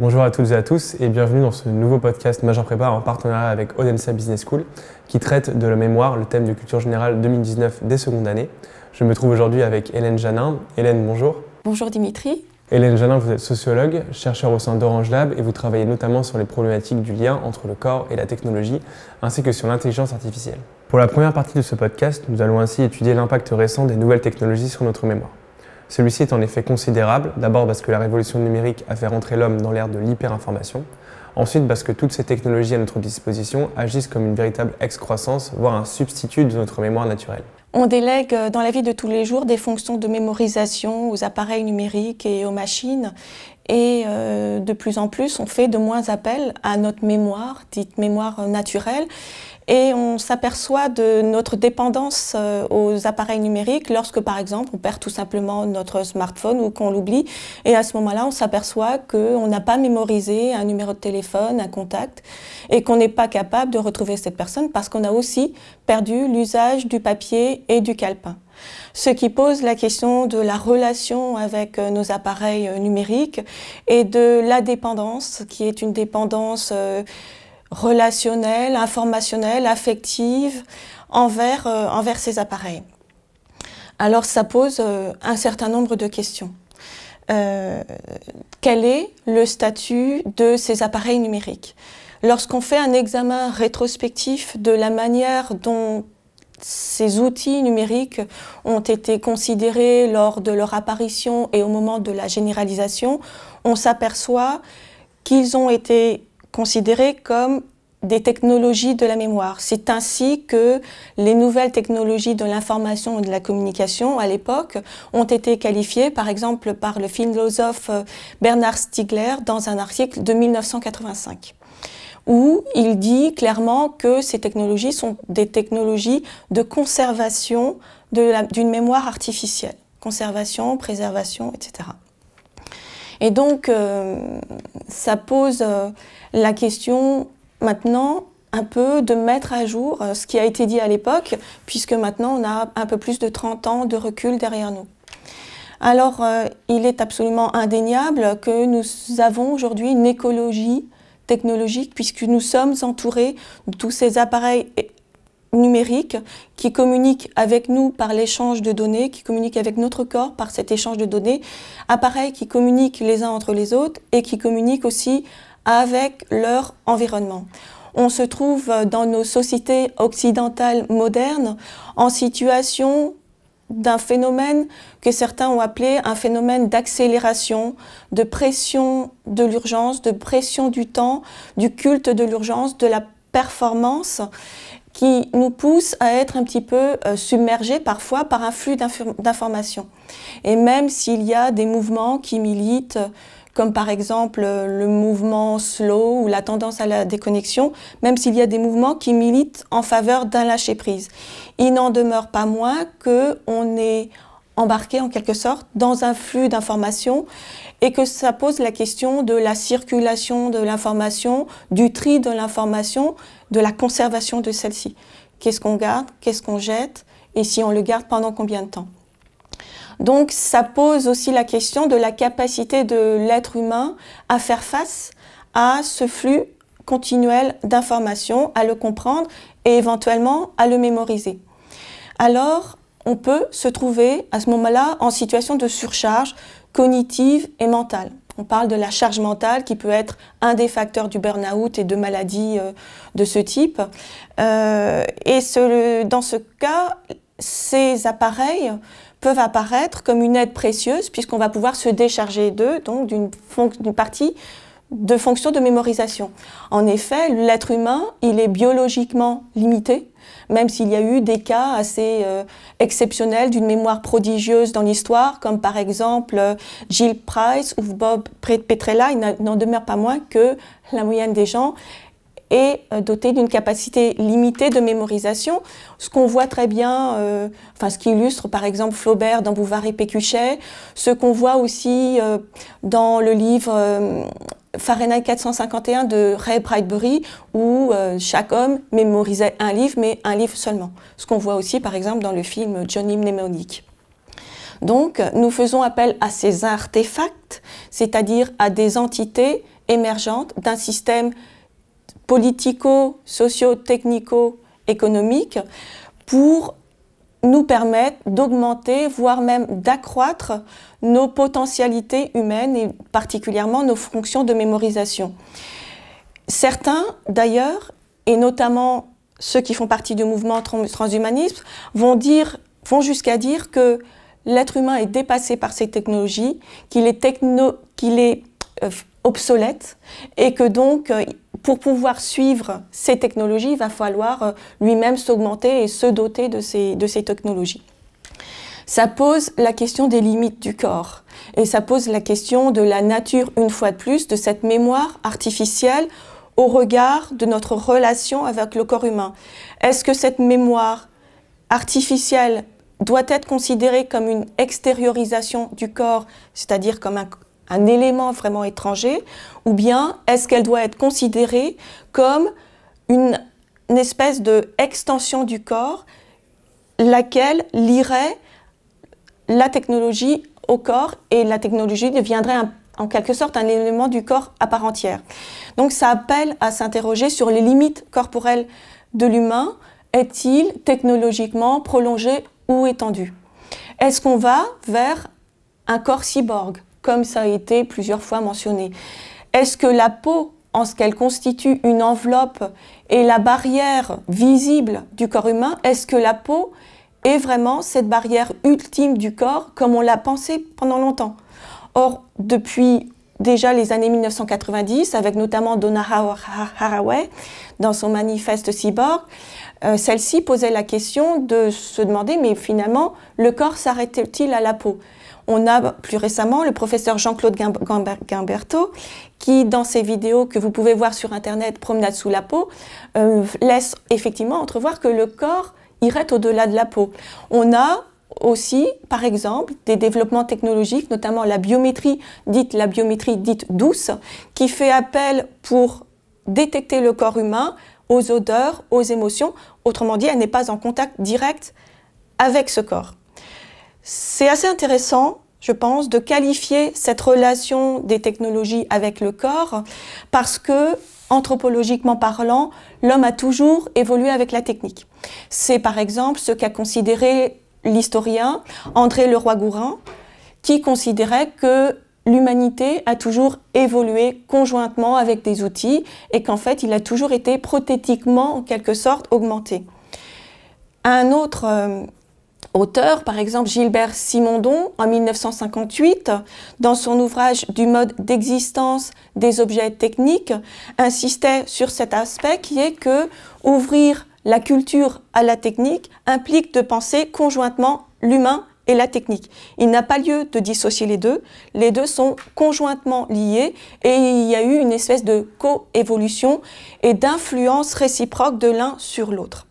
Bonjour à toutes et à tous et bienvenue dans ce nouveau podcast Major Prépa en partenariat avec Odense Business School qui traite de la mémoire, le thème de culture générale 2019 des secondes années. Je me trouve aujourd'hui avec Hélène Janin. Hélène, bonjour. Bonjour Dimitri. Hélène Janin, vous êtes sociologue, chercheur au sein d'Orange Lab et vous travaillez notamment sur les problématiques du lien entre le corps et la technologie ainsi que sur l'intelligence artificielle. Pour la première partie de ce podcast, nous allons ainsi étudier l'impact récent des nouvelles technologies sur notre mémoire. Celui-ci est en effet considérable, d'abord parce que la révolution numérique a fait rentrer l'homme dans l'ère de l'hyperinformation, ensuite parce que toutes ces technologies à notre disposition agissent comme une véritable excroissance, voire un substitut de notre mémoire naturelle. On délègue dans la vie de tous les jours des fonctions de mémorisation aux appareils numériques et aux machines et de plus en plus on fait de moins appel à notre mémoire, dite mémoire naturelle, et on s'aperçoit de notre dépendance aux appareils numériques lorsque par exemple on perd tout simplement notre smartphone ou qu'on l'oublie, et à ce moment-là on s'aperçoit qu'on n'a pas mémorisé un numéro de téléphone, un contact, et qu'on n'est pas capable de retrouver cette personne parce qu'on a aussi perdu l'usage du papier et du calepin. Ce qui pose la question de la relation avec nos appareils numériques et de la dépendance, qui est une dépendance relationnelle, informationnelle, affective envers ces appareils. Alors ça pose un certain nombre de questions. Quel est le statut de ces appareils numériques? Lorsqu'on fait un examen rétrospectif de la manière dont ces outils numériques ont été considérés lors de leur apparition et au moment de la généralisation, on s'aperçoit qu'ils ont été considérés comme des technologies de la mémoire. C'est ainsi que les nouvelles technologies de l'information et de la communication à l'époque ont été qualifiées, par exemple par le philosophe Bernard Stiegler dans un article de 1985. Où il dit clairement que ces technologies sont des technologies de conservation d'une mémoire artificielle. Conservation, préservation, etc. Et donc, ça pose la question maintenant un peu de mettre à jour ce qui a été dit à l'époque, puisque maintenant on a un peu plus de 30 ans de recul derrière nous. Alors, il est absolument indéniable que nous avons aujourd'hui une écologie technologique, puisque nous sommes entourés de tous ces appareils numériques qui communiquent avec nous par l'échange de données, qui communiquent avec notre corps par cet échange de données, appareils qui communiquent les uns entre les autres et qui communiquent aussi avec leur environnement. On se trouve dans nos sociétés occidentales modernes en situation d'un phénomène que certains ont appelé un phénomène d'accélération, de pression de l'urgence, de pression du temps, du culte de l'urgence, de la performance, qui nous pousse à être un petit peu submergés parfois par un flux d'informations. Et même s'il y a des mouvements qui militent, comme par exemple le mouvement slow ou la tendance à la déconnexion, même s'il y a des mouvements qui militent en faveur d'un lâcher-prise. Il n'en demeure pas moins qu'on est embarqué en quelque sorte dans un flux d'informations et que ça pose la question de la circulation de l'information, du tri de l'information, de la conservation de celle-ci. Qu'est-ce qu'on garde, qu'est-ce qu'on jette et si on le garde pendant combien de temps? Donc ça pose aussi la question de la capacité de l'être humain à faire face à ce flux continuel d'informations, à le comprendre et éventuellement à le mémoriser. Alors on peut se trouver à ce moment-là en situation de surcharge cognitive et mentale. On parle de la charge mentale qui peut être un des facteurs du burn-out et de maladies de ce type. Dans ce cas, ces appareils peuvent apparaître comme une aide précieuse puisqu'on va pouvoir se décharger d'eux, donc d'une partie de fonction de mémorisation. En effet, l'être humain, il est biologiquement limité, même s'il y a eu des cas assez exceptionnels d'une mémoire prodigieuse dans l'histoire, comme par exemple Jill Price ou Bob Petrella. Il n'en demeure pas moins que la moyenne des gens est doté d'une capacité limitée de mémorisation. Ce qu'on voit très bien, ce qui illustre par exemple Flaubert dans Bouvard et Pécuchet, ce qu'on voit aussi dans le livre Fahrenheit 451 de Ray Bradbury, où chaque homme mémorisait un livre, mais un livre seulement. Ce qu'on voit aussi par exemple dans le film Johnny Mnemonic. Donc, nous faisons appel à ces artefacts, c'est-à-dire à des entités émergente d'un système politico-socio-technico-économique pour nous permettre d'augmenter, voire même d'accroître nos potentialités humaines et particulièrement nos fonctions de mémorisation. Certains, d'ailleurs, et notamment ceux qui font partie du mouvement transhumanisme, vont jusqu'à dire que l'être humain est dépassé par ces technologies, qu'il est obsolète et que donc, pour pouvoir suivre ces technologies, il va falloir lui-même s'augmenter et se doter de ces technologies. Ça pose la question des limites du corps et ça pose la question de la nature, une fois de plus, de cette mémoire artificielle au regard de notre relation avec le corps humain. Est-ce que cette mémoire artificielle doit être considérée comme une extériorisation du corps, c'est-à-dire comme un élément vraiment étranger, ou bien est-ce qu'elle doit être considérée comme une espèce d'extension du corps, laquelle lierait la technologie au corps et la technologie deviendrait en quelque sorte un élément du corps à part entière. Donc ça appelle à s'interroger sur les limites corporelles de l'humain. Est-il technologiquement prolongé ou étendu? Est-ce qu'on va vers un corps cyborg, comme ça a été plusieurs fois mentionné? Est-ce que la peau, en ce qu'elle constitue une enveloppe et la barrière visible du corps humain, est-ce que la peau est vraiment cette barrière ultime du corps comme on l'a pensé pendant longtemps? Or, depuis déjà les années 1990, avec notamment Donna Haraway, dans son manifeste cyborg, celle-ci posait la question de se demander, mais finalement, le corps s'arrête-t-il à la peau? On a plus récemment le professeur Jean-Claude Guimberteau qui, dans ses vidéos que vous pouvez voir sur Internet, Promenade sous la peau, laisse effectivement entrevoir que le corps irait au-delà de la peau. On a aussi, par exemple, des développements technologiques, notamment la biométrie dite douce, qui fait appel pour détecter le corps humain aux odeurs, aux émotions. Autrement dit, elle n'est pas en contact direct avec ce corps. C'est assez intéressant, je pense, de qualifier cette relation des technologies avec le corps parce que, anthropologiquement parlant, l'homme a toujours évolué avec la technique. C'est par exemple ce qu'a considéré l'historien André Leroi-Gourhan, qui considérait que l'humanité a toujours évolué conjointement avec des outils et qu'en fait, il a toujours été prothétiquement, en quelque sorte, augmenté. Un autre auteur, par exemple Gilbert Simondon, en 1958, dans son ouvrage du mode d'existence des objets techniques, insistait sur cet aspect qui est que ouvrir la culture à la technique implique de penser conjointement l'humain et la technique. Il n'a pas lieu de dissocier les deux sont conjointement liés et il y a eu une espèce de coévolution et d'influence réciproque de l'un sur l'autre.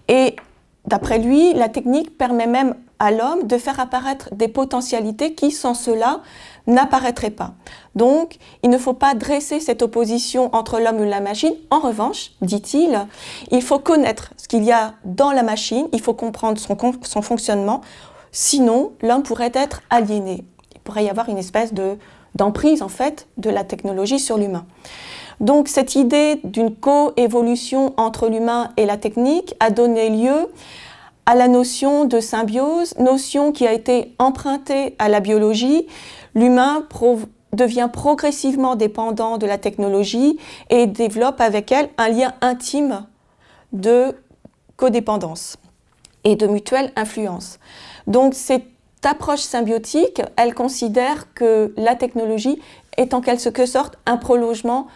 Et d'après lui, la technique permet même à l'homme de faire apparaître des potentialités qui, sans cela, n'apparaîtraient pas. Donc, il ne faut pas dresser cette opposition entre l'homme et la machine. En revanche, dit-il, il faut connaître ce qu'il y a dans la machine, il faut comprendre son fonctionnement, sinon l'homme pourrait être aliéné. Il pourrait y avoir une espèce d'emprise, en fait, de la technologie sur l'humain. Donc, cette idée d'une coévolution entre l'humain et la technique a donné lieu à la notion de symbiose, notion qui a été empruntée à la biologie. L'humain devient progressivement dépendant de la technologie et développe avec elle un lien intime de codépendance et de mutuelle influence. Donc cette approche symbiotique, elle considère que la technologie est en quelque sorte un prolongement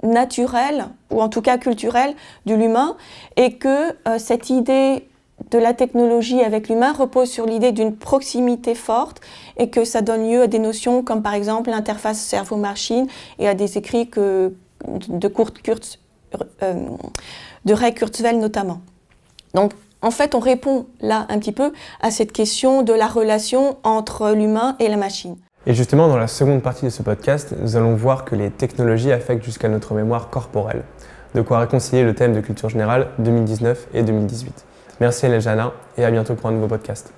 naturel, ou en tout cas culturel, de l'humain, et que cette idée de la technologie avec l'humain repose sur l'idée d'une proximité forte et que ça donne lieu à des notions comme par exemple l'interface cerveau-machine et à des écrits de Ray Kurzweil notamment. Donc en fait on répond là un petit peu à cette question de la relation entre l'humain et la machine. Et justement dans la seconde partie de ce podcast, nous allons voir que les technologies affectent jusqu'à notre mémoire corporelle. De quoi réconcilier le thème de culture générale 2019 et 2018. Merci Elena et à bientôt pour un nouveau podcast.